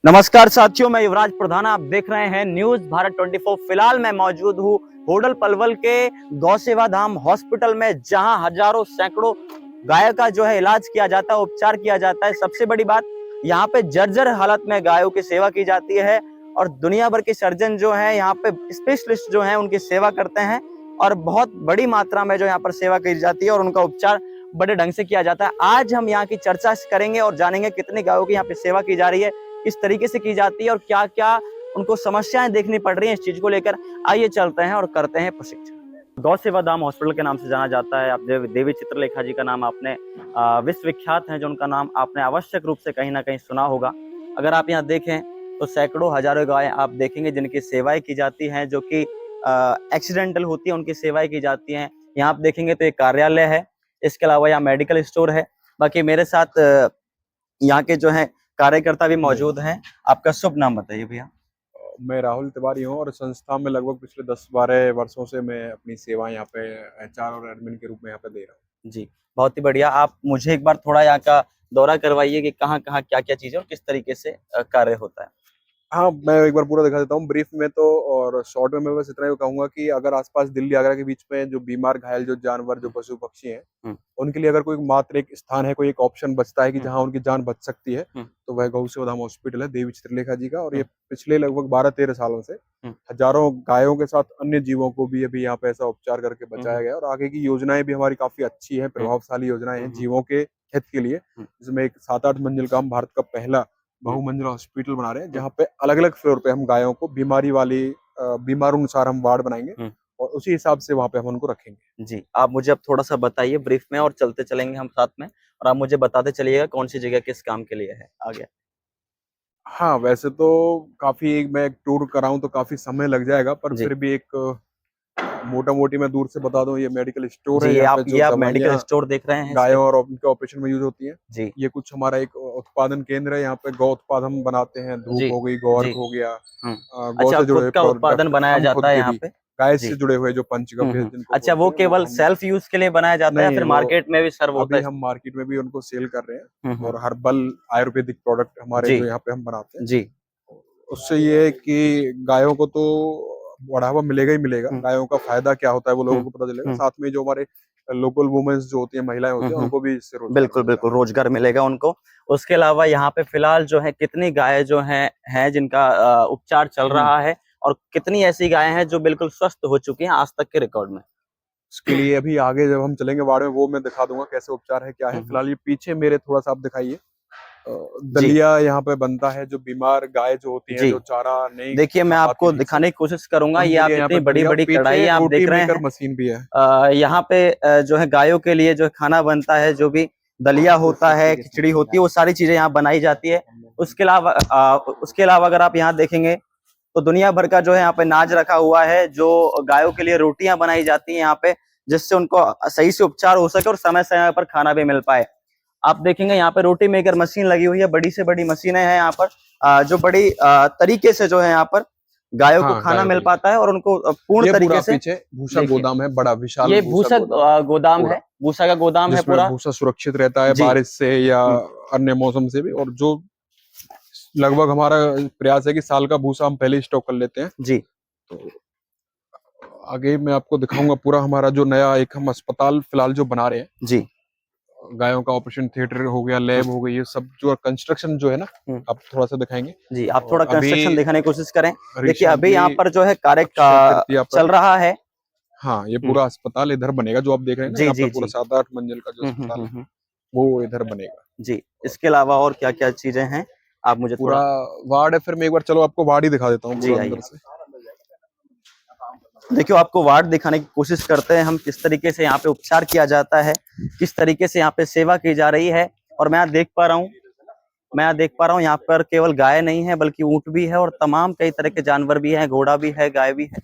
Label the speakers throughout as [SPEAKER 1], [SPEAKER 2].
[SPEAKER 1] नमस्कार साथियों, मैं युवराज प्रधान। आप देख रहे हैं न्यूज भारत 24। फिलहाल मैं मौजूद हूँ होडल पलवल के गौ सेवा धाम हॉस्पिटल में, जहां हजारों सैकड़ों गायों का जो है इलाज किया जाता है, उपचार किया जाता है। सबसे बड़ी बात, यहाँ पे जर्जर हालत में गायों की सेवा की जाती है और दुनिया भर के सर्जन जो है यहाँ पे स्पेशलिस्ट जो है उनकी सेवा करते हैं और बहुत बड़ी मात्रा में जो यहाँ पर सेवा की जाती है और उनका उपचार बड़े ढंग से किया जाता है। आज हम यहाँ की चर्चा करेंगे और जानेंगे कितनी गायों की यहाँ पे सेवा की जा रही है, किस तरीके से की जाती है और क्या क्या उनको समस्याएं देखनी पड़ रही हैं इस चीज को लेकर। आइए चलते हैं और करते हैं प्रशिक्षण। गौ सेवा धाम हॉस्पिटल के नाम से जाना जाता है। आप देवी चित्रलेखा जी का नाम आपने विश्वविख्यात हैं, जो उनका नाम आपने आवश्यक रूप से कहीं ना कहीं सुना होगा। अगर आप यहाँ देखें तो सैकड़ों हजारों गायें आप देखेंगे जिनकी सेवाएं की जाती हैं, जो कि एक्सीडेंटल होती है, उनकी सेवाएं की जाती हैं। यहाँ आप देखेंगे तो एक कार्यालय है, इसके अलावा यहाँ मेडिकल स्टोर है। बाकी मेरे साथ यहाँ के जो है कार्यकर्ता भी मौजूद हैं। आपका शुभ नाम बताइए भैया।
[SPEAKER 2] मैं राहुल तिवारी हूँ और संस्था में लगभग पिछले 10-12 वर्षों से मैं अपनी सेवा यहाँ पे एचआर और एडमिन के रूप में यहाँ पे दे रहा हूँ।
[SPEAKER 1] जी, बहुत ही बढ़िया। आप मुझे एक बार थोड़ा यहाँ का दौरा करवाइए कि कहाँ कहाँ क्या क्या चीजें और किस तरीके से कार्य होता है।
[SPEAKER 2] हाँ, मैं एक बार पूरा दिखा देता हूँ ब्रीफ में तो। और शॉर्ट में मैं बस इतना ही कहूंगा कि अगर आसपास दिल्ली आगरा के बीच में जो बीमार घायल जो जानवर जो पशु पक्षी हैं, उनके लिए अगर कोई मात्र एक स्थान है, कोई एक ऑप्शन बचता है कि जहाँ उनकी जान बच सकती है, तो वह गौ सेवा धाम हॉस्पिटल है देवी चित्रलेखा जी का। और ये पिछले लगभग 12-13 सालों से हजारों गायों के साथ अन्य जीवों को भी अभी यहाँ पे ऐसा उपचार करके बचाया गया। और आगे की योजनाएं भी हमारी काफी अच्छी है, प्रभावशाली योजनाएं हैं जीवों के हित के लिए, जिसमें एक 7-8 मंजिल का हम भारत का पहला बहुमंजिला हॉस्पिटल बना रहे हैं, जहाँ पे अलग अलग फ्लोर पे हम गायों को बीमार अनुसार हम वार्ड बनाएंगे और उसी हिसाब से वहाँ पे हम उनको रखेंगे।
[SPEAKER 1] जी, आप मुझे अब थोड़ा सा बताइए ब्रीफ में और चलते चलेंगे हम साथ में, और आप मुझे बताते चलिएगा कौन सी जगह किस काम के लिए है। आगे
[SPEAKER 2] हाँ, वैसे तो काफी मैं एक टूर कराऊं तो काफी समय लग जाएगा, पर फिर भी एक मोटा मोटी मैं दूर से बता दूं, ये मेडिकल स्टोर है।
[SPEAKER 1] जी,
[SPEAKER 2] यहाँ पे जो
[SPEAKER 1] आप मेडिकल
[SPEAKER 2] दवाइयाँ
[SPEAKER 1] स्टोर देख रहे हैं
[SPEAKER 2] गायों और उनके ऑपरेशन में यूज होती है।
[SPEAKER 1] जी।
[SPEAKER 2] ये कुछ हमारा एक उत्पादन केंद्र है, यहाँ पे गौ उत्पाद हम बनाते हैं। धूप हो गई, गौ अर्क हो गया, गौ
[SPEAKER 1] अच्छा,
[SPEAKER 2] से जुड़े
[SPEAKER 1] खुद
[SPEAKER 2] हुए
[SPEAKER 1] का उत्पादन
[SPEAKER 2] प्रोडक्ट
[SPEAKER 1] बनाया
[SPEAKER 2] हम खुद
[SPEAKER 1] जाता है
[SPEAKER 2] के
[SPEAKER 1] यहाँ
[SPEAKER 2] भी,
[SPEAKER 1] पे।
[SPEAKER 2] गाय से जुड़े हुए जो पंचगव्य जिनको
[SPEAKER 1] अच्छा, वो केवल सेल्फ यूज के लिए बनाया जाता है या फिर मार्केट में भी सर्व होता है?
[SPEAKER 2] अभी हम मार्केट में भी उनको सेल कर रहे हैं। और हर्बल आयुर्वेदिक प्रोडक्ट हमारे जो यहाँ पे हम बनाते हैं
[SPEAKER 1] जी।
[SPEAKER 2] उससे ये है कि गायों को तो बढ़ावा मिलेगा ही मिलेगा। गायों का फायदा क्या होता है वो लोगों को पता चलेगा। साथ में जो हमारे लोकल वुमेन्स जो होती है, महिलाएं होती हैं, उनको भी इससे
[SPEAKER 1] बिल्कुल बिल्कुल रोजगार मिलेगा उनको। उसके अलावा यहाँ पे फिलहाल जो है कितनी गायें जो हैं जिनका उपचार चल रहा है, और कितनी ऐसी गायें हैं जो बिल्कुल स्वस्थ हो चुकी हैं आज तक के रिकॉर्ड में?
[SPEAKER 2] इसके लिए अभी आगे जब हम चलेंगे वार्ड में, वो मैं दिखा दूंगा कैसे उपचार है क्या है। फिलहाल ये पीछे मेरे थोड़ा सा आप दिखाइए। दलिया यहाँ पे बनता है, जो बीमार गाय जो होती है, जो चारा नहीं,
[SPEAKER 1] देखिए मैं आपको दिखाने की कोशिश करूंगा। ये आप इतनी बड़ी बड़ी कढ़ाई आप देख रहे हैं,
[SPEAKER 2] मशीन भी है।
[SPEAKER 1] यहाँ पे जो है गायों के लिए जो खाना बनता है, जो भी दलिया होता है, खिचड़ी होती है, वो सारी चीजें यहाँ बनाई जाती है। उसके अलावा अगर आप यहाँ देखेंगे तो दुनिया भर का जो है यहाँ पे नाज रखा हुआ है, जो गायों के लिए रोटियां बनाई जाती हैं यहाँ पे, जिससे उनको सही से उपचार हो सके और समय समय पर खाना भी मिल पाए। आप देखेंगे यहाँ पे रोटी मेकर मशीन लगी हुई है, बड़ी से बड़ी मशीनें हैं यहाँ पर, जो बड़ी तरीके से जो है यहाँ पर गायों को खाना मिल पाता है और उनको पूर्ण तरीके से।
[SPEAKER 2] पीछे भूसा गोदाम है, बड़ा विशाल
[SPEAKER 1] ये भूसा गोदाम है, भूसा का गोदाम है पूरा।
[SPEAKER 2] भूसा सुरक्षित रहता है बारिश से या अन्य मौसम से भी। और जो लगभग हमारा प्रयास है कि साल का भूसा हम पहले स्टॉक कर लेते हैं जी। तो आगे मैं आपको दिखाऊंगा पूरा हमारा जो नया एक हम अस्पताल फिलहाल जो बना रहे हैं जी। गायों का ऑपरेशन थिएटर हो गया, लैब हो गई, ये सब जो कंस्ट्रक्शन जो है ना, आप थोड़ा सा दिखाएंगे जी। आप थोड़ा
[SPEAKER 1] कंस्ट्रक्शन दिखाने की कोशिश करें। देखिए अभी यहाँ पर जो है कार्य चल रहा है।
[SPEAKER 2] हाँ, ये पूरा अस्पताल इधर बनेगा जो आप देख रहे हैं जी, जी, पूरा 7-8 मंजिल का जो अस्पताल है वो इधर बनेगा जी।
[SPEAKER 1] इसके अलावा और क्या क्या चीजें हैं आप मुझे
[SPEAKER 2] पूरा वार्ड है, फिर मैं एक बार चलो आपको वार्ड ही दिखा देता हूँ पूरा अंदर से।
[SPEAKER 1] देखियो आपको वार्ड दिखाने की कोशिश करते हैं हम, किस तरीके से यहाँ पे उपचार किया जाता है, किस तरीके से यहाँ पे सेवा की जा रही है। और मैं यहाँ देख पा रहा हूँ यहाँ पर केवल गाय नहीं है बल्कि ऊंट भी है और तमाम कई तरह के जानवर भी हैं, घोड़ा भी है, गाय भी है,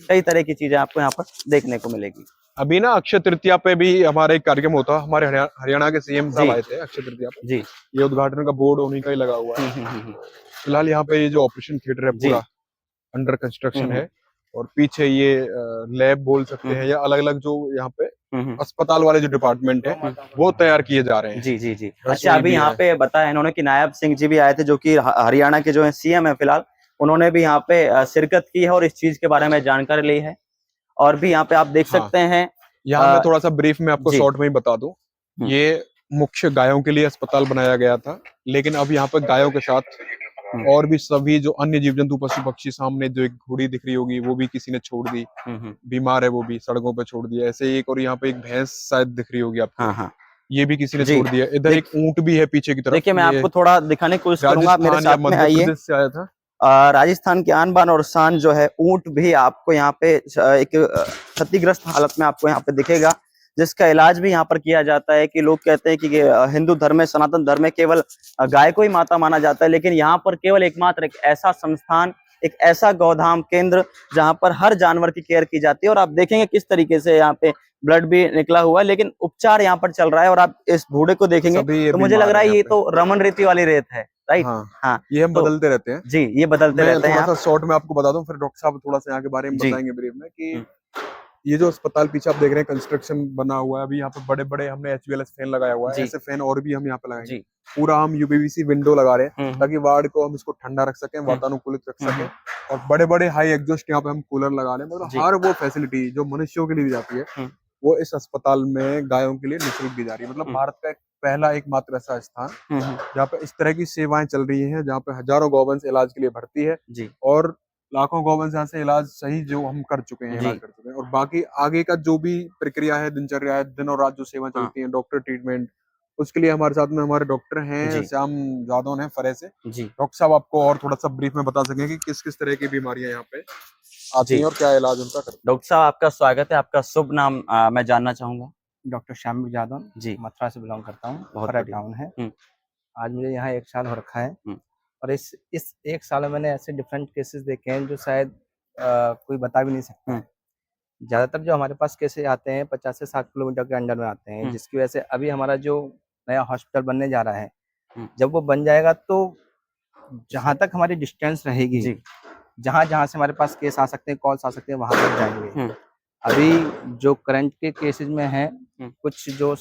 [SPEAKER 1] कई तरह की चीजें आपको यहाँ पर देखने को मिलेगी।
[SPEAKER 2] अभी ना अक्षय तृतीया पे भी हमारा एक कार्यक्रम होता है, हमारे हरियाणा के सीएम साहब आए थे अक्षय तृतीया पे जी। ये उद्घाटन का बोर्ड उन्हीं का ही लगा हुआ है। फिलहाल यहाँ पे ये जो ऑपरेशन थिएटर है पूरा अंडर कंस्ट्रक्शन है। और पीछे ये लैब बोल सकते हैं या अलग अलग जो यहाँ पे अस्पताल वाले जो डिपार्टमेंट है वो तैयार किए जा रहे हैं।
[SPEAKER 1] जी जी जी।
[SPEAKER 2] रसोई
[SPEAKER 1] अच्छा, अभी
[SPEAKER 2] भी
[SPEAKER 1] यहाँ
[SPEAKER 2] है।
[SPEAKER 1] पे बताया इन्होंने कि नायब सिंह जी भी आए थे, जो कि हरियाणा के जो है सीएम है फिलहाल, उन्होंने भी यहाँ पे शिरकत की है और इस चीज के बारे में जानकारी ली है। और भी यहाँ पे आप देख
[SPEAKER 2] हाँ,
[SPEAKER 1] सकते हैं।
[SPEAKER 2] यहाँ मैं थोड़ा सा ब्रीफ में आपको
[SPEAKER 1] जी।
[SPEAKER 2] शॉर्ट में ही बता दूं, ये मुख्य गायों के लिए अस्पताल बनाया गया था, लेकिन अब यहाँ पे गायों के साथ और भी सभी जो अन्य जीव जंतु पशु पक्षी, सामने जो एक घोड़ी दिख रही होगी वो भी किसी ने छोड़ दी, बीमार है वो भी सड़कों पे छोड़ दिया। ऐसे ही एक और यहाँ पे एक भैंस शायद दिख रही होगी आपको,
[SPEAKER 1] हाँ हाँ,
[SPEAKER 2] ये भी किसी ने
[SPEAKER 1] जी।
[SPEAKER 2] छोड़ दिया। इधर एक ऊंट भी है पीछे की तरफ।
[SPEAKER 1] देखिए, मैं
[SPEAKER 2] ये
[SPEAKER 1] आपको थोड़ा दिखाने की कोशिश करूंगा, आप मेरे
[SPEAKER 2] राजस्थान या
[SPEAKER 1] साथ में
[SPEAKER 2] मध्य
[SPEAKER 1] आइए।
[SPEAKER 2] प्रदेश से आया था।
[SPEAKER 1] राजस्थान की आन बान और शान जो है ऊंट भी आपको यहाँ पे एक क्षतिग्रस्त हालत में आपको यहाँ पे दिखेगा, जिसका इलाज भी यहाँ पर किया जाता है। कि लोग कहते हैं कि हिंदू धर्म में, सनातन धर्म में केवल गाय को ही माता माना जाता है, लेकिन यहाँ पर केवल एकमात्र एक ऐसा संस्थान, एक ऐसा गौधाम केंद्र जहाँ पर हर जानवर की केयर की जाती है। और आप देखेंगे किस तरीके से यहाँ पे ब्लड भी निकला हुआ है, लेकिन उपचार यहाँ पर चल रहा है। और आप इस बूढ़े को देखेंगे तो मुझे लग रहा है ये तो रमन रेती वाली रेत है, राइट?
[SPEAKER 2] हाँ, ये हम बदलते रहते हैं
[SPEAKER 1] जी, ये बदलते रहते हैं।
[SPEAKER 2] थोड़ा सा शॉर्ट में आपको बता दूं, फिर डॉक्टर साहब थोड़ा सा यहाँ के बारे में बताएंगे ब्रीफ में कि ये जो अस्पताल पीछे आप देख रहे हैं कंस्ट्रक्शन बना हुआ है, अभी यहाँ पे बड़े बड़े हमने HVLS फैन लगाया हुआ है। ऐसे फैन और भी हम यहाँ पे लगाएंगे। पूरा हम UPVC विंडो लगा रहे हैं ताकि वार्ड को हम इसको ठंडा रख सकें, वातानुकूलित रख सकें। और बड़े बड़े हाई एग्जॉस्ट यहाँ पे हम कूलर लगा रहे हैं। मतलब हर वो फैसिलिटी जो मनुष्यों के लिए दी जाती है वो इस अस्पताल में गायों के लिए निःशुल्क दी जा रही है। मतलब भारत का पहला एकमात्र ऐसा स्थान जहाँ पे इस तरह की सेवाएं चल रही हैं, जहाँ पे हजारों गौवंश इलाज के लिए भर्ती है और लाखों गौवंश यहाँ से इलाज सही जो हम कर चुके हैं, इलाज कर चुके हैं। और बाकी आगे का जो भी प्रक्रिया है, दिनचर्या है, दिन और रात जो सेवा चलती है, डॉक्टर ट्रीटमेंट, उसके लिए हमारे साथ में हमारे डॉक्टर हैं, श्याम जादव हैं फरे से। डॉक्टर साहब आपको और थोड़ा सा ब्रीफ में बता सकें कि किस किस तरह की बीमारियां यहाँ पे आती हैं और क्या इलाज उनका करते हैं।
[SPEAKER 1] डॉक्टर साहब, आपका स्वागत है। आपका शुभ नाम मैं जानना चाहूंगा।
[SPEAKER 3] डॉक्टर श्याम जादव जी, मथुरा से बिलोंग करता हूँ, खरा टाउन है। आज मुझे यहाँ 1 साल हो रखा है और इस 1 साल में मैंने ऐसे डिफरेंट केसेस देखे हैं जो शायद कोई बता भी नहीं सकता। ज्यादातर जो हमारे पास केसेस आते हैं 50 से 60 किलोमीटर के अंडर में आते हैं, जिसकी वजह से अभी हमारा जो नया हॉस्पिटल बनने जा रहा है, जब वो बन जाएगा तो जहाँ तक हमारी डिस्टेंस रहेगी, जहाँ जहाँ से हमारे पास केस आ सकते हैं, कॉल्स आ सकते हैं, वहां तक जाएंगे। अभी जो करंट के केसेस में है, कुछ जो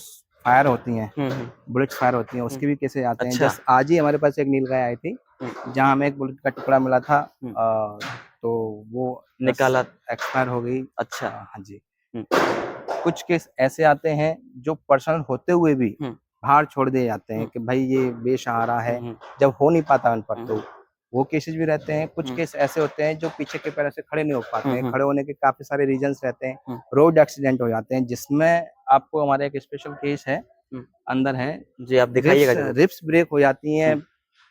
[SPEAKER 3] फायर होती हैं, बुलेट फायर होती हैं, उसके भी केसेस आते हैं। जस्ट आज ही हमारे पास एक नीलगाय आई थी जहाँ हमें एक बुलेट का टुकड़ा मिला था, तो वो
[SPEAKER 1] निकाला,
[SPEAKER 3] एक्सपायर हो गई।
[SPEAKER 1] अच्छा,
[SPEAKER 3] हाँ जी। कुछ केस ऐसे आते हैं जो पर्सनल होते हुए भी बाहर छोड़ दिए जाते हैं कि भाई ये बेसहारा है, जब हो नहीं पाता उन पर, तो वो केसेस भी रहते हैं। कुछ केस ऐसे होते हैं जो पीछे के पैरों से खड़े नहीं हो पाते हैं, खड़े होने के काफी सारे रीजंस रहते हैं, रोड एक्सीडेंट हो जाते हैं, जिसमें आपको हमारा एक स्पेशल केस है, अंदर है
[SPEAKER 1] जी, आप दिखाइएगा।
[SPEAKER 3] रिप्स ब्रेक हो जाती हैं,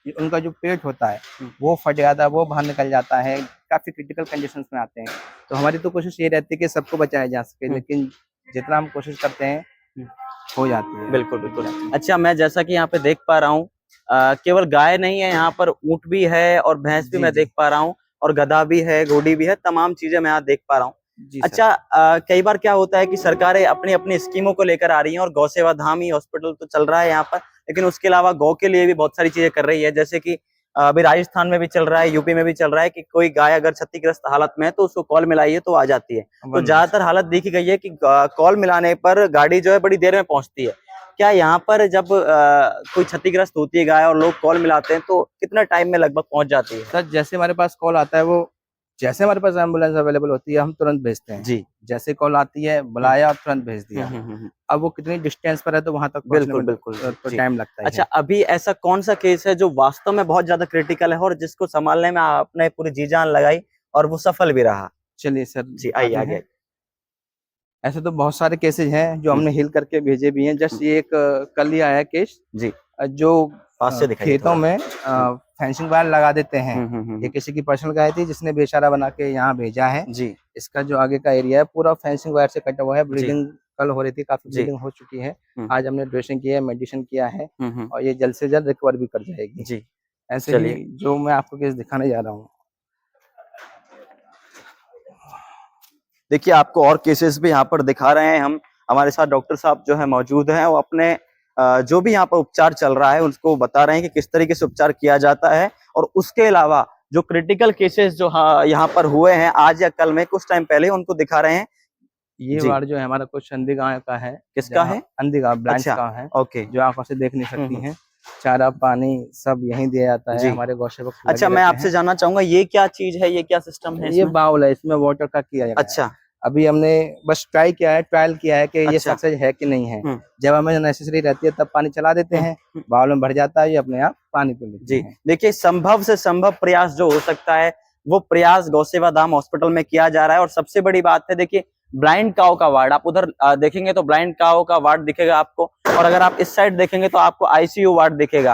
[SPEAKER 3] उनका जो पेट होता है वो फट जाता है, वो बाहर निकल जाता है, काफी क्रिटिकल कंडीशंस में आते हैं। तो हमारी तो कोशिश ये रहती है कि सबको बचाया जा सके, लेकिन जितना हम कोशिश करते हैं हो जाती है।
[SPEAKER 1] बिल्कुल बिल्कुल। अच्छा, मैं जैसा कि यहाँ पे देख पा रहा हूँ, केवल गाय नहीं है यहाँ पर, ऊंट भी है और भैंस भी मैं देख पा रहा हूँ, और गधा भी है, घोड़ी भी है, तमाम चीजें मैं यहाँ देख पा रहा हूँ। अच्छा, कई बार क्या होता है कि सरकारें अपनी अपनी स्कीमों को लेकर आ रही हैं, और गौ सेवा धाम ही हॉस्पिटल तो चल रहा है यहाँ पर, लेकिन उसके अलावा गौ के लिए भी बहुत सारी चीजें कर रही है। जैसे कि अभी राजस्थान में भी चल रहा है, यूपी में भी चल रहा है कि कोई गाय अगर क्षतिग्रस्त हालत में है तो उसको कॉल मिलाइए तो आ जाती है। तो ज्यादातर हालत देखी गई है कि कॉल मिलाने पर गाड़ी जो है बड़ी देर में पहुंचती है। क्या यहाँ पर जब कोई क्षतिग्रस्त होती है गाय और लोग कॉल मिलाते हैं तो कितना टाइम में लगभग पहुंच जाती है?
[SPEAKER 3] सर, जैसे हमारे पास कॉल आता है, वो जैसे हमारे पास एम्बुलेंस अवेलेबल होती है हम तुरंत भेजते हैं जी। जैसे कॉल आती है, बुलाया और तुरंत भेज दिया। अब वो कितनी डिस्टेंस पर है तो वहां तक
[SPEAKER 1] बिल्कुल बिल्कुल
[SPEAKER 3] तो टाइम लगता है।
[SPEAKER 1] अच्छा, अभी ऐसा कौन सा केस है जो वास्तव में बहुत ज्यादा क्रिटिकल है और जिसको संभालने में आपने पूरी जी जान लगाई और वो सफल भी रहा?
[SPEAKER 3] चलिए सर
[SPEAKER 1] जी, आइए आगे।
[SPEAKER 3] ऐसे तो बहुत सारे केसेज हैं जो हमने हिल करके भेजे भी हैं। जस्ट ये एक कल ही आया केस जी, जो खेतों में फेंसिंग वायर लगा देते हैं। ये किसी की पर्सनल गाय थी जिसने बेचारा बना के यहाँ भेजा है जी। इसका जो आगे का एरिया है पूरा फेंसिंग वायर से कटा हुआ है। ब्लीडिंग कल हो रही थी, काफी ब्लीडिंग हो चुकी है। आज हमने ड्रेसिंग किया है, मेडिसिन किया है और ये जल्द से जल्द रिकवर भी कर जाएगी जी। ऐसे ही जो मैं आपको केस दिखाने जा रहा हूँ,
[SPEAKER 1] देखिए आपको और केसेस भी यहाँ पर दिखा रहे हैं हम। हमारे साथ डॉक्टर साहब जो है मौजूद हैं, वो अपने जो भी यहाँ पर उपचार चल रहा है उसको बता रहे हैं कि किस तरीके से उपचार किया जाता है। और उसके अलावा जो क्रिटिकल केसेस जो यहाँ पर हुए हैं आज या कल में, कुछ टाइम पहले, उनको दिखा रहे हैं।
[SPEAKER 3] ये
[SPEAKER 1] जी।
[SPEAKER 3] वार्ड जो है हमारा कुछ अंधी गांव का है।
[SPEAKER 1] किसका है?
[SPEAKER 3] अंधी गांव, ब्लाइंड्स
[SPEAKER 1] अच्छा,
[SPEAKER 3] गांव है,
[SPEAKER 1] ओके।
[SPEAKER 3] जो आंखों से देख नहीं सकती हैं। चारा पानी सब यहीं दिया जाता है।
[SPEAKER 1] जी।
[SPEAKER 3] हमारे गौसेवक
[SPEAKER 1] अच्छा,
[SPEAKER 3] लगे
[SPEAKER 1] मैं
[SPEAKER 3] रहते
[SPEAKER 1] आपसे
[SPEAKER 3] हैं।
[SPEAKER 1] जानना चाहूंगा ये क्या चीज है, ये क्या सिस्टम है
[SPEAKER 3] ये
[SPEAKER 1] इसमें?
[SPEAKER 3] बाउल है, इसमें वाटर का किया जाएगा।
[SPEAKER 1] अच्छा,
[SPEAKER 3] अभी हमने बस ट्रायल किया है कि ये
[SPEAKER 1] अच्छा।
[SPEAKER 3] सक्सेस है कि नहीं है।
[SPEAKER 1] हम्म।
[SPEAKER 3] जब हमें नेसेसरी रहती है तब पानी चला देते हैं, बाउल में भर जाता है, ये अपने आप पानी पी लेते
[SPEAKER 1] जी।
[SPEAKER 3] हैं।
[SPEAKER 1] देखिए, संभव से संभव प्रयास जो हो सकता है वो प्रयास गौसेवा धाम हॉस्पिटल में किया जा रहा है। और सबसे बड़ी बात है, देखिए ब्लाइंड काऊ का वार्ड, आप उधर देखेंगे तो ब्लाइंड काऊ का वार्ड दिखेगा आपको, और अगर आप इस साइड देखेंगे तो आपको आईसीयू वार्ड दिखेगा।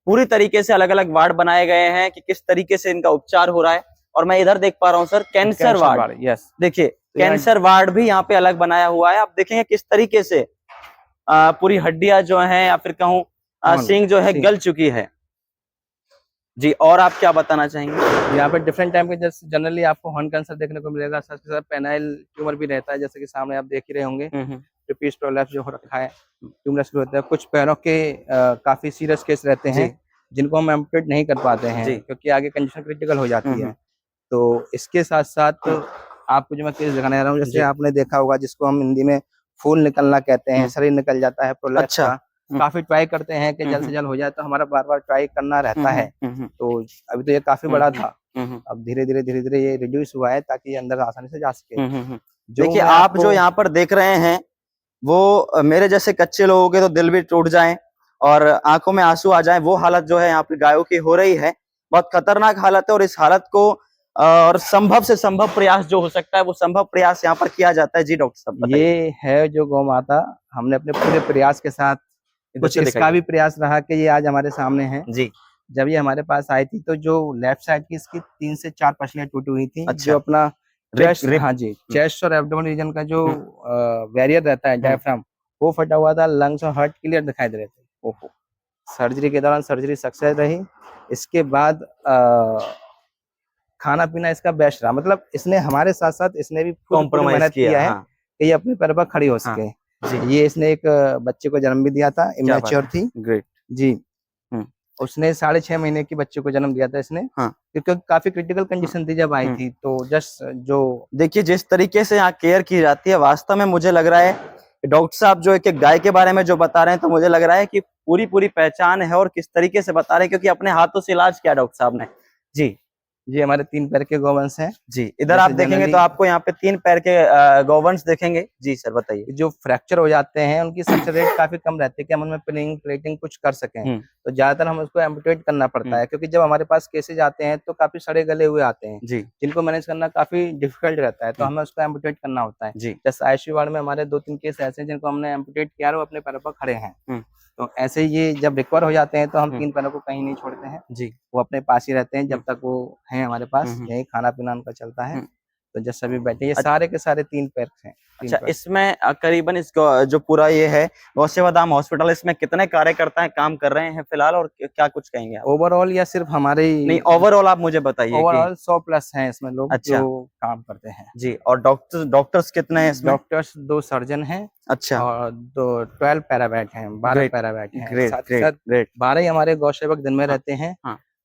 [SPEAKER 1] पूरी तरीके से अलग अलग वार्ड बनाए गए हैं कि किस तरीके से इनका उपचार हो रहा है। और मैं इधर देख पा रहा हूँ सर, कैंसर वार्ड।
[SPEAKER 3] यस,
[SPEAKER 1] देखिए,
[SPEAKER 3] तो यहाँ-
[SPEAKER 1] कैंसर वार्ड भी यहाँ पे अलग बनाया हुआ है। आप देखेंगे किस तरीके से पूरी हड्डियां जो हैं या फिर कहूँ सींग जो है गल चुकी है। जी, और आप क्या बताना चाहेंगे?
[SPEAKER 3] यहाँ पे डिफरेंट टाइप के, जैसे जनरली आपको हॉर्न कैंसर देखने को मिलेगा, साथ ही साथ पेनाइल ट्यूमर भी रहता है, जैसे कि सामने आप देख ही रहे होंगे। रिपीट प्रोलैप्स जो हो रखा है, ट्यूमरस भी होता है। कुछ पैरों के काफी सीरियस केस रहते हैं जिनको हम एम्पुटेट नहीं कर पाते हैं क्योंकि आगे कंडीशन क्रिटिकल हो जाती है। तो इसके साथ साथ आपको जो मैं केस दिखाने जा रहा हूँ, जैसे आपने देखा होगा जिसको हम हिंदी में फूल निकलना कहते हैं, शरीर निकल जाता है प्रोलैप्स का। काफी ट्राई करते हैं कि जल्द से जल्द हो जाए, तो हमारा बार बार ट्राई करना रहता है। तो अभी तो ये काफी बड़ा था, अब धीरे धीरे ये रिड्यूस हुआ है ताकि अंदर आसानी से जा सके।
[SPEAKER 1] देखिए, आप जो यहाँ पर देख रहे हैं वो मेरे जैसे कच्चे लोगों के तो दिल भी टूट जाएं और आंखों में आंसू आ जाएं, वो हालत जो है यहाँ पे गायों की हो रही है। बहुत खतरनाक हालत है और इस हालत को और संभव से संभव प्रयास जो हो सकता है वो संभव प्रयास यहाँ पर किया जाता है। जी डॉक्टर साहब, बताइए।
[SPEAKER 3] ये है जो गौ माता, हमने अपने पूरे प्रयास के साथ, कुछ इसका भी प्रयास रहा कि ये आज हमारे सामने है।
[SPEAKER 1] जी।
[SPEAKER 3] जब ये हमारे पास आई थी तो जो लेफ्ट साइड की इसकी 3 से 4 पसलियां टूटी हुई थी। अच्छा। जो अपना चेस्ट, हाँ जी, चेस्ट और एब्डोमेन रीजन का जो बैरियर रहता है, डायफ्राम, वो फटा हुआ था। लंग्स और हार्ट क्लियर दिखाई दे रहे थे। ओहो। सर्जरी के दौरान सर्जरी सक्सेस रही। इसके बाद खाना पीना इसका बेस्ट रहा, मतलब इसने हमारे साथ साथ इसने भी पूरी मेहनत किया है कि ये अपने पैर पर खड़ी हो सके। ये इसने एक बच्चे को जन्म भी दिया था, इमेच्योर थी। ग्रेट जी। उसने 6.5 महीने की बच्चे को जन्म दिया था इसने, क्योंकि काफी क्रिटिकल कंडीशन थी जब आई थी। तो जस्ट जो
[SPEAKER 1] देखिए जिस तरीके से यहाँ केयर की जाती है, वास्तव में मुझे लग रहा है डॉक्टर साहब जो एक गाय के बारे में जो बता रहे हैं, तो मुझे लग रहा है कि पूरी पहचान है और किस तरीके से बता रहे हैं, क्योंकि अपने हाथों से इलाज किया डॉक्टर साहब ने। जी,
[SPEAKER 3] ये हमारे 3 पैर के गौवंश हैं।
[SPEAKER 1] जी, इधर आप देखेंगे तो आपको यहाँ पे 3 पैर के गौवंश देखेंगे। जी सर, बताइए।
[SPEAKER 3] जो फ्रैक्चर हो जाते हैं उनकी सक्सेस रेट काफी कम रहती है कि हम उनमें पिनिंग प्लेटिंग कुछ कर सकें, तो ज्यादातर हम उसको एम्पुटेट करना पड़ता है, क्योंकि जब हमारे पास केसेज आते हैं तो काफी सड़े गले हुए आते हैं जिनको मैनेज करना काफी डिफिकल्ट रहता है, तो हमें उसको एम्पुटेट करना होता है। जैसे आईसीयू वार्ड में हमारे 2-3 केस ऐसे हैं जिनको हमने एम्पुटेट किया, वो अपने पैरों पर खड़े हैं। तो ऐसे ये जब रिकवर हो जाते हैं तो हम 3 पैरों को कहीं नहीं छोड़ते हैं जी, वो अपने पास ही रहते हैं जब तक वो हैं हमारे पास। यही खाना पीना उनका चलता है। तो जब सभी बैठे, ये सारे के सारे 3 पैर हैं।
[SPEAKER 1] अच्छा, इसमें करीबन इसको जो पूरा ये है गौसेवा धाम हॉस्पिटल, इसमें कितने कार्यकर्ता काम कर रहे हैं फिलहाल, और क्या कुछ कहेंगे आप?
[SPEAKER 3] ओवरऑल या सिर्फ हमारे?
[SPEAKER 1] नहीं, ओवरऑल आप मुझे बताइए।
[SPEAKER 3] ओवरऑल 100+ हैं इसमें लोग। अच्छा। जो काम करते हैं जी।
[SPEAKER 1] और डॉक्टर्स कितने हैं इसमें?
[SPEAKER 3] डॉक्टर्स 2 सर्जन हैं। अच्छा। और 12 पैरामेडिक हैं, 12 पैरामेडिक हैं। ग्रेट। 12 ही हमारे गौ सेवक दिन में रहते हैं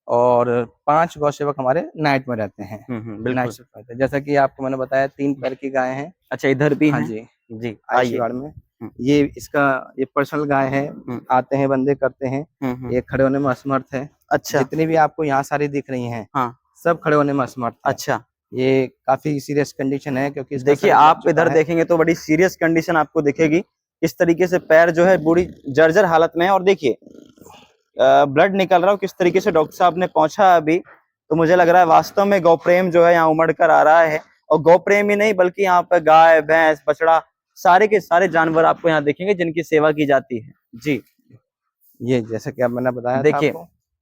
[SPEAKER 3] और 5 गौ सेवक हमारे नाइट में रहते हैं। बिल्कुल। जैसा कि आपको मैंने बताया 3 पैर की गाय हैं। अच्छा, इधर भी हाँ जी जी, आइए में। ये इसका ये पर्सनल गाय है, आते हैं बंदे करते हैं, ये खड़े होने में असमर्थ है। अच्छा। जितनी भी आपको यहाँ सारी दिख रही हैं सब खड़े होने में असमर्थ है। अच्छा, ये काफी सीरियस कंडीशन है, क्योंकि देखिए आप इधर देखेंगे तो बड़ी सीरियस कंडीशन आपको दिखेगी। इस तरीके से पैर जो है बुरी जर्जर हालत में है, और देखिए ब्लड निकल रहा है। किस तरीके से डॉक्टर साहब ने पहुंचा अभी, तो मुझे लग रहा है वास्तव में गौ प्रेम जो है यहाँ उमड़ कर आ रहा है। और गौ प्रेम ही नहीं बल्कि यहाँ पर गाय भैंस बछड़ा सारे के सारे जानवर आपको यहाँ देखेंगे जिनकी सेवा की जाती है। जी, ये जैसा कि मैंने बताया, देखिए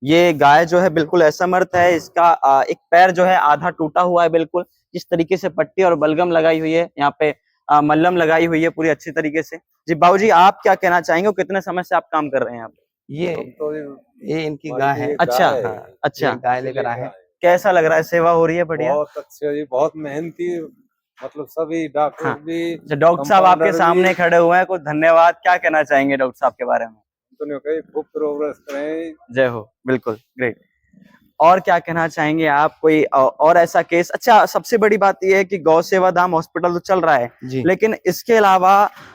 [SPEAKER 3] ये गाय जो है बिल्कुल असमर्थ है। इसका एक पैर जो है आधा टूटा हुआ है बिल्कुल। इस तरीके से पट्टी और बलगम लगाई हुई है, यहाँ पे मल्लम लगाई हुई है पूरी अच्छी तरीके से। जी बाबूजी, आप क्या कहना चाहेंगे, कितने समय से आप काम कर रहे हैं यहाँ पे? ये इनकी गाय है। अच्छा, अच्छा, गाय लेकर आए हैं। कैसा लग रहा है, सेवा हो रही है? बढ़िया, बहुत अच्छा जी, बहुत मेहनती, मतलब सभी डॉक्टर भी। डॉक्टर साहब आपके सामने खड़े हुए हैं, कुछ धन्यवाद क्या कहना चाहेंगे डॉक्टर साहब के बारे में? खूब प्रोग्रेस करें। जय हो। बिल्कुल, ग्रेट।
[SPEAKER 1] और क्या कहना चाहेंगे आप, कोई और ऐसा केस? अच्छा, सबसे बड़ी बात यह है कि गौ सेवा धाम हॉस्पिटल तो चल रहा है
[SPEAKER 3] जी।
[SPEAKER 1] लेकिन इसके अलावा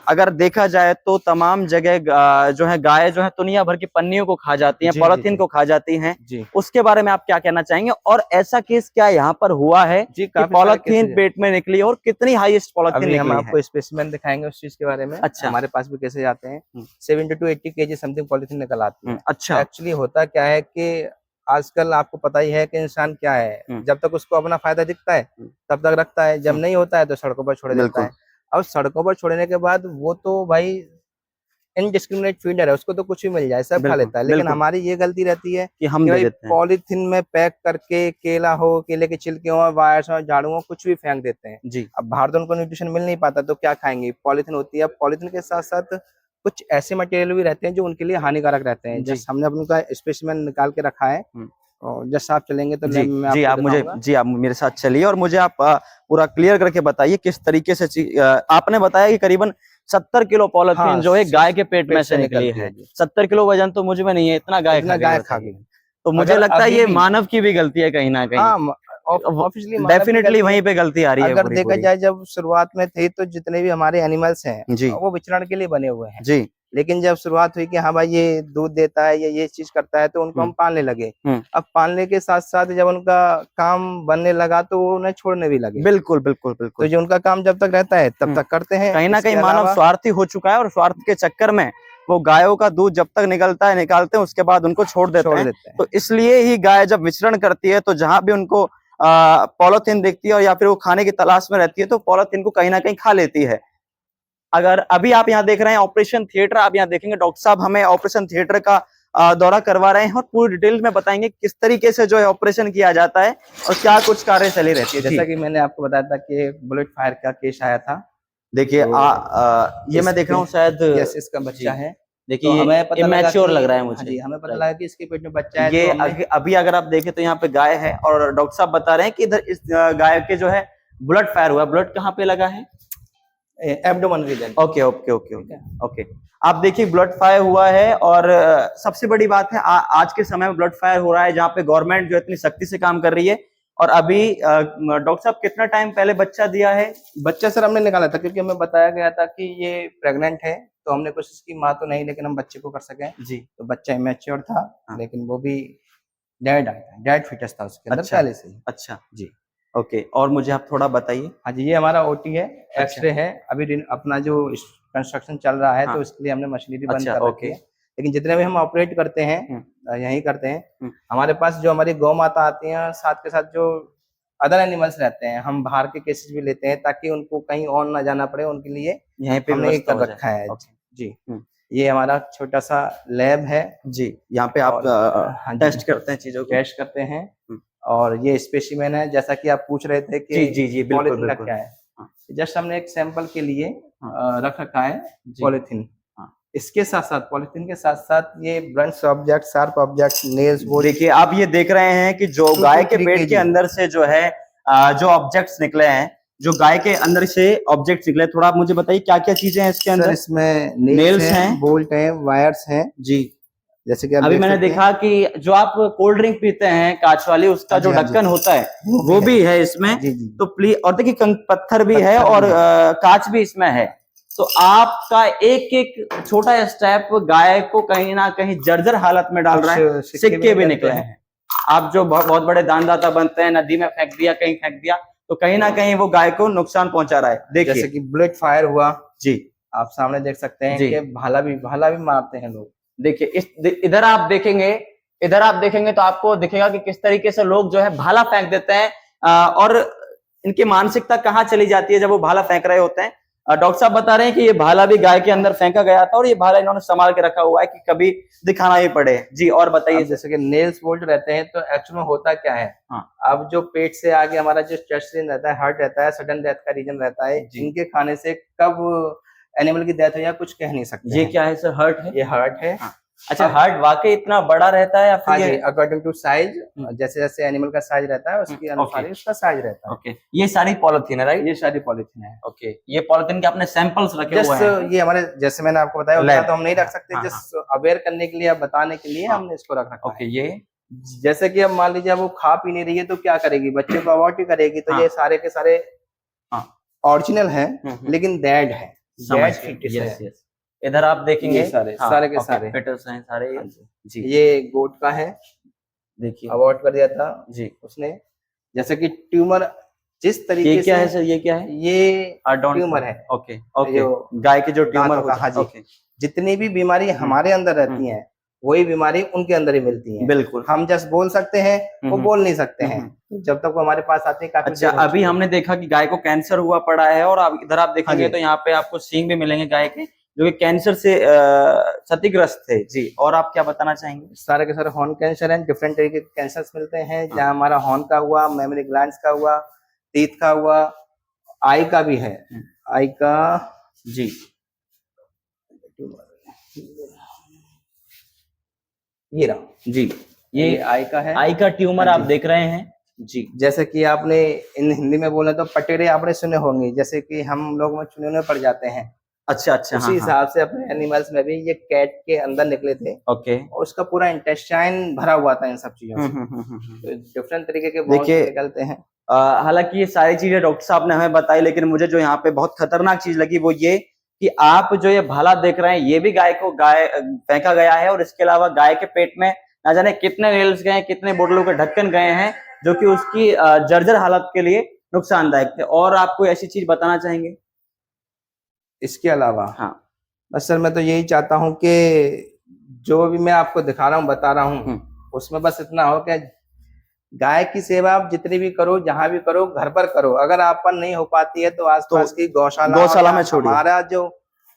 [SPEAKER 1] अगर देखा जाए तो तमाम जगह जो है गाय जो है दुनिया भर की पन्नियों को खा जाती हैं, पॉलिथीन को खा जाती हैं। उसके बारे में आप क्या कहना चाहेंगे? और ऐसा केस क्या यहाँ पर हुआ है कि पॉलिथीन पेट में निकली और कितनी हाईएस्ट पॉलिथीन निकली है?
[SPEAKER 3] हम आपको स्पेसिमेन दिखाएंगे उस चीज के बारे में।
[SPEAKER 1] अच्छा।
[SPEAKER 3] हमारे पास भी कैसे जाते हैं 70 to 80 kg समथिंग पॉलिथीन निकल आती है।
[SPEAKER 1] अच्छा।
[SPEAKER 3] एक्चुअली होता क्या है कि आजकल आपको पता ही है कि इंसान क्या है, जब तक उसको अपना फायदा दिखता है तब तक रखता है, जब नहीं होता है तो सड़कों पर छोड़ देता है। और सड़कों पर छोड़ने के बाद वो तो भाई इनडिस्क्रिमिनेट फीडर है, उसको तो कुछ भी मिल जाए सब खा लेता है। लेकिन हमारी ये गलती रहती है कि हम पॉलिथीन में पैक करके केला हो, केले के छिलके हो, वायर्स हो, झाड़ू हो, कुछ भी फेंक देते हैं जी। अब बाहर तो उनको न्यूट्रिशन मिल नहीं पाता तो क्या खाएंगे, पॉलिथीन होती है। पॉलिथीन के साथ साथ कुछ ऐसे मटेरियल भी रहते हैं जो उनके लिए हानिकारक रहते हैं। जैसे हमने अपना स्पेसिमेन निकाल के रखा है और जैसे आप चलेंगे तो जी आप
[SPEAKER 1] मेरे साथ चलिए और मुझे आप पूरा क्लियर करके बताइए किस तरीके से आपने बताया कि करीबन 70 किलो पॉलिथीन जो है गाय के पेट में से निकली है। 70 किलो वजन तो मुझ में नहीं है, इतना गाय खा गई। तो मुझे लगता है ये मानव की भी गलती है कहीं ना कहीं। डेफिनेटली वहीं पे गलती आ रही है।
[SPEAKER 3] अगर देखा जाए जब शुरुआत में थे तो जितने भी हमारे एनिमल्स हैं वो विचरण के लिए बने हुए हैं जी। लेकिन जब शुरुआत हुई कि हाँ भाई ये दूध देता है या ये चीज करता है तो उनको हम पालने लगे। अब पालने के साथ साथ जब उनका काम बनने लगा तो वो उन्हें छोड़ने भी लगे। बिल्कुल बिल्कुल बिल्कुल। तो जो उनका काम जब तक रहता है तब तक करते हैं। कहीं ना कहीं मानव स्वार्थी हो चुका है और स्वार्थ के चक्कर में वो गायों का दूध जब तक निकालते हैं उसके बाद उनको छोड़ देते हैं। तो इसलिए ही गाय जब विचरण करती है तो जहां भी उनको पॉलिथीन दिखती है और या फिर वो खाने की तलाश में रहती है तो पॉलिथीन को कहीं ना कहीं खा लेती है। अगर अभी आप यहाँ देख रहे हैं ऑपरेशन थिएटर, आप यहाँ देखेंगे डॉक्टर साहब हमें ऑपरेशन थिएटर का दौरा करवा रहे हैं और पूरी डिटेल में बताएंगे किस तरीके से जो है ऑपरेशन किया जाता है और क्या कुछ कार्यशैली रहती है। जैसा कि मैंने आपको बताया था कि बुलेट फायर का केस आया था। देखिए ये मैं देख रहा हूँ शायद इसका बच्चा है। देखिए तो हमें इमैच्योर लग रहा है मुझे। हमें पता लगा कि इसके पेट में बच्चा है। ये अभी अगर आप देखें तो यहाँ पे गाय है और डॉक्टर साहब बता रहे हैं कि इधर इस गाय के जो है ब्लड फायर हुआ। ब्लड कहाँ पे लगा है? Abdomen region. Okay okay okay okay okay. आप देखिए ब्लड फायर हुआ है और सबसे बड़ी बात है आज के समय में ब्लड फायर हो रहा है जहाँ पे गवर्नमेंट जो इतनी सख्ती से काम कर रही है। और अभी डॉक्टर साहब कितना टाइम पहले बच्चा दिया है? बच्चा सर हमने निकाला था क्योंकि हमें बताया गया था कि ये प्रेग्नेंट है तो हमने कोशिश की माँ तो नहीं लेकिन हम बच्चे को कर सके जी। तो बच्चा इमेच्योर था लेकिन वो भी डेड आया था, डेड फिटस था उसके अंदर पहले से। अच्छा जी ओके। और मुझे आप थोड़ा बताइए। हाँ जी ये हमारा ओटी है, एक्सरे है। अभी अपना जो कंस्ट्रक्शन चल रहा है तो इसके लिए हमने मशीनरी बंद कर रखी है। लेकिन जितने भी हम ऑपरेट करते हैं यही करते हैं। हमारे पास जो हमारी गौ माता आती है साथ के साथ जो अदर एनिमल्स रहते हैं हम बाहर के केसेस भी लेते हैं ताकि उनको कहीं और ना जाना पड़े, उनके लिए यहीं पे हमने कर रखा है जी। ये हमारा छोटा सा लैब है जी। यहाँ पे आप टेस्ट करते हैं, चीजों को टेस्ट करते हैं। और ये स्पेसिमेन है जैसा कि आप पूछ रहे थे कि जी पॉलिथीन क्या है। जस्ट हमने एक सैंपल के लिए रख रखा है पॉलिथीन। इसके साथ साथ पॉलिथीन के साथ साथ ये blunt object, sharp object, nails. देखिए आप ये देख रहे हैं कि जो गाय के पेट के अंदर से जो है जो ऑब्जेक्ट्स निकले हैं, जो गाय के अंदर से ऑब्जेक्ट्स निकले, थोड़ा आप मुझे बताइए क्या क्या चीजें हैं इसके अंदर? इसमें नेल्स हैं, बोल्ट हैं, वायर्स हैं जी। जैसे कि अभी मैंने देखा कि जो आप कोल्ड ड्रिंक पीते हैं कांच वाली, उसका जो ढक्कन होता है वो भी है इसमें। तो प्लीज, और देखिए पत्थर भी है और कांच भी इसमें है। तो आपका एक एक छोटा स्टेप गाय को कहीं ना कहीं जर्जर हालत में डाल रहा है। सिक्के भी निकले हैं। आप जो बहुत बड़े दानदाता बनते हैं, नदी में फेंक दिया, कहीं फेंक दिया, तो कहीं ना कहीं वो गाय को नुकसान पहुंचा रहा है। देखिए जैसे कि ब्लड फायर हुआ जी, आप सामने देख सकते हैं कि भाला भी मारते हैं लोग। देखिए इधर आप देखेंगे तो आपको दिखेगा कि किस तरीके से लोग जो है भाला फेंक देते हैं और इनकी मानसिकता कहाँ चली जाती है जब वो भाला फेंक रहे होते हैं। डॉक्टर साहब बता रहे हैं कि ये भाला भी गाय के अंदर फेंका गया था और ये भाला इन्होंने संभाल के रखा हुआ है कि कभी दिखाना ही पड़े जी। और बताइए। जैसे कि नेल्स बोल्ट रहते हैं तो एक्चुअल में होता क्या है, अब जो पेट से आगे हमारा जो चेस्ट रीजन रहता है, हार्ट रहता है, सडन डेथ का रीजन रहता है, जिनके खाने से कब एनिमल की डेथ हो या कुछ कह नहीं सकते। ये क्या है सर? हार्ट है। ये हार्ट है। अच्छा, हार्ट वाकई इतना बड़ा रहता है या फिर ये अकॉर्डिंग टू साइज, जैसे जैसे एनिमल का साइज रहता है उसके अनुसार ही उसका साइज रहता है। ओके, ये सारी पॉलिथीन है राइट? ये सारी पॉलिथीन है। ओके, ये पॉलिथीन के अपने सैंपल्स रखे हुए हैं? ये हमारे, जैसे मैंने आपको बताया, तो हम नहीं रख सकते, जस्ट अवेयर करने के लिए, बताने के लिए हमने इसको रख रखा है। ओके, ये जैसे कि अब मान लीजिए अब वो खा पी नहीं रही है तो क्या करेगी, बच्चे को अवॉइड ही करेगी। तो
[SPEAKER 1] हाँ।
[SPEAKER 3] ये सारे के सारे
[SPEAKER 1] हाँ।
[SPEAKER 3] ओरिजिनल है लेकिन डेड है, डेड फीटस है।
[SPEAKER 1] यस यस, इधर आप देखेंगे
[SPEAKER 3] ये सारे
[SPEAKER 1] हाँ,
[SPEAKER 3] सारे के
[SPEAKER 1] ओके,
[SPEAKER 3] सारे
[SPEAKER 1] पेटल्स हैं सारे
[SPEAKER 3] हाँ जी।
[SPEAKER 1] जी।
[SPEAKER 3] ये गोट का है,
[SPEAKER 1] देखिए
[SPEAKER 3] अवॉइड कर दिया था
[SPEAKER 1] जी।
[SPEAKER 3] उसने। जैसे कि ट्यूमर जिस तरीके
[SPEAKER 1] ये क्या
[SPEAKER 3] से
[SPEAKER 1] है सर, ये क्या है?
[SPEAKER 3] ये
[SPEAKER 1] डोंट
[SPEAKER 3] ट्यूमर है।
[SPEAKER 1] ओके ओके,
[SPEAKER 3] जो
[SPEAKER 1] गाय के जो ट्यूमर
[SPEAKER 3] दांतों का, हाँ जी।
[SPEAKER 1] ओके
[SPEAKER 3] जितनी भी बीमारी हमारे अंदर रहती है वही बीमारी उनके अंदर ही मिलती है।
[SPEAKER 1] बिल्कुल।
[SPEAKER 3] हम जस्ट बोल सकते हैं, वो बोल नहीं सकते हैं। जब तक वो हमारे पास आते हैं काफी
[SPEAKER 1] अच्छा, अभी हमने देखा कि गाय को कैंसर हुआ पड़ा है, और अब इधर आप देखेंगे तो यहाँ पे आपको सींग भी मिलेंगे गाय के, जो कि कैंसर से क्षतिग्रस्त थे जी। और आप क्या बताना चाहेंगे?
[SPEAKER 3] सारे के सारे हॉर्न कैंसर हैं, डिफरेंट तरीके के कैंसर मिलते हैं। जहाँ हमारा हॉर्न का हुआ, मेमोरी ग्लैंड्स का हुआ, टीथ का हुआ, आई का भी है, आई का
[SPEAKER 1] जी।
[SPEAKER 3] ये रहा
[SPEAKER 1] जी, ये
[SPEAKER 3] आई का है,
[SPEAKER 1] आई का ट्यूमर आप देख रहे हैं जी।
[SPEAKER 3] जैसे कि आपने इन हिंदी में बोले तो पटेरे आपने सुने होंगे, जैसे कि हम लोग में चुने पड़ जाते हैं।
[SPEAKER 1] अच्छा अच्छा,
[SPEAKER 3] उसी हिसाब से अपने एनिमल्स में भी ये कैट के अंदर निकले थे।
[SPEAKER 1] ओके,
[SPEAKER 3] और उसका पूरा इंटेस्टाइन भरा हुआ था इन सब चीजों से। तो डिफरेंट तरीके के
[SPEAKER 1] देखिए
[SPEAKER 3] निकलते हैं।
[SPEAKER 1] हालांकि ये सारी चीजें डॉक्टर साहब ने हमें बताई, लेकिन मुझे जो यहाँ पे बहुत खतरनाक चीज लगी वो ये कि आप जो ये भाला देख रहे हैं ये भी गाय फेंका गया है, और इसके अलावा गाय के पेट में ना जाने कितने नेल्स गए, कितने बोतलों के ढक्कन गए हैं, जो कि उसकी जर्जर हालत के लिए नुकसानदायक थे। और आप कोई ऐसी चीज बताना चाहेंगे
[SPEAKER 3] इसके अलावा?
[SPEAKER 1] हाँ,
[SPEAKER 3] बस सर मैं तो यही चाहता हूँ कि जो भी मैं आपको दिखा रहा हूँ, बता रहा हूँ, उसमें बस इतना हो कि गाय की सेवा आप जितनी भी करो, जहां भी करो, घर पर करो। अगर आप पर नहीं हो पाती है तो आसपास की गौशाला में छोड़िए। हमारा जो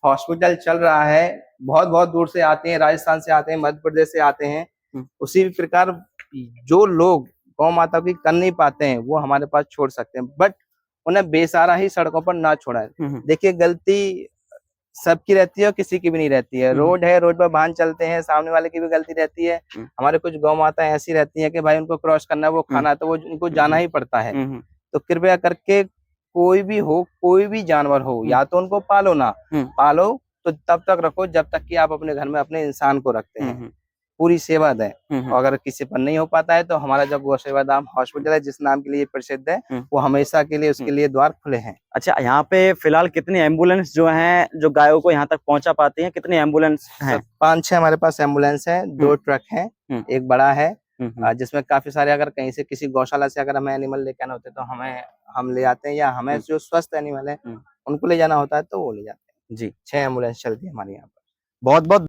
[SPEAKER 3] हॉस्पिटल चल रहा है, बहुत बहुत दूर से आते हैं, राजस्थान से आते हैं, मध्य प्रदेश से आते हैं। उसी प्रकार जो लोग गौ माता की कर नहीं पाते हैं वो हमारे पास छोड़ सकते हैं, बट उन्हें बेसहारा ही सड़कों पर ना छोड़ा। देखिए गलती सबकी रहती है और किसी की भी नहीं रहती है। रोड है, रोड पर वाहन चलते हैं, सामने वाले की भी गलती रहती है। हमारे कुछ गौ माता ऐसी रहती है कि भाई उनको क्रॉस करना है, वो खाना है, तो वो उनको जाना ही पड़ता है। तो कृपया करके कोई भी हो, कोई भी जानवर हो, या तो उनको पालो ना पालो, तो तब तक रखो जब तक कि आप अपने घर में अपने इंसान को रखते हैं। पूरी सेवा दें। और अगर किसी पर नहीं हो पाता है तो हमारा जो गौ सेवा धाम हॉस्पिटल है, जिस नाम के लिए प्रसिद्ध है, वो हमेशा के लिए उसके लिए द्वार खुले हैं।
[SPEAKER 1] अच्छा, यहाँ पे फिलहाल कितनी एम्बुलेंस जो हैं जो गायों को यहाँ तक पहुँचा पाती हैं, कितनी एम्बुलेंस हैं?
[SPEAKER 3] 5-6 हमारे पास एम्बुलेंस है, 2 ट्रक हैं, एक बड़ा है, जिसमें काफी सारे, अगर कहीं से किसी गौशाला से अगर हमें एनिमल लेके आना होता है तो हम ले आते हैं, या हमें जो स्वस्थ एनिमल है उनको ले जाना होता है तो वो ले जाते हैं जी। 6 एम्बुलेंस चलती है हमारे यहाँ पर।
[SPEAKER 1] बहुत बहुत